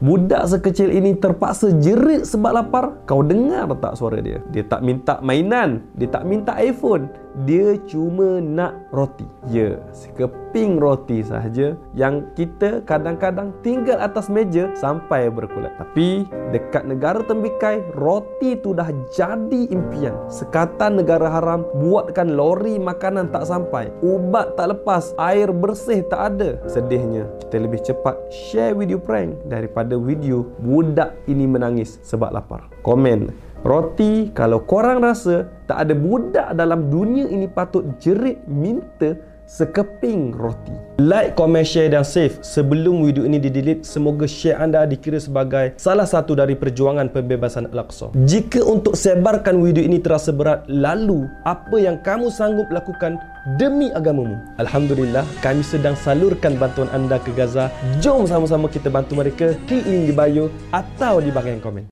Budak sekecil ini terpaksa jerit sebab lapar. Kau dengar tak suara dia? Dia tak minta mainan, dia tak minta iPhone, dia cuma nak roti. Ya, sekeping roti sahaja yang kita kadang-kadang tinggal atas meja sampai berkulat. Tapi dekat negara tembikai, roti tu dah jadi impian. Sekatan negara haram buatkan lori makanan tak sampai, ubat tak lepas, air bersih tak ada. Sedihnya, kita lebih cepat share video prank daripada video budak ini menangis sebab lapar. Komen roti kalau korang rasa tak ada budak dalam dunia ini patut jerit minta sekeping roti. Like, komen, share dan save sebelum video ini di-delete. Semoga share anda dikira sebagai salah satu dari perjuangan pembebasan Al-Aqsa. Jika untuk sebarkan video ini terasa berat, lalu apa yang kamu sanggup lakukan demi agamamu? Alhamdulillah, kami sedang salurkan bantuan anda ke Gaza. Jom sama-sama kita bantu mereka. Link ini di bio atau di bahagian komen.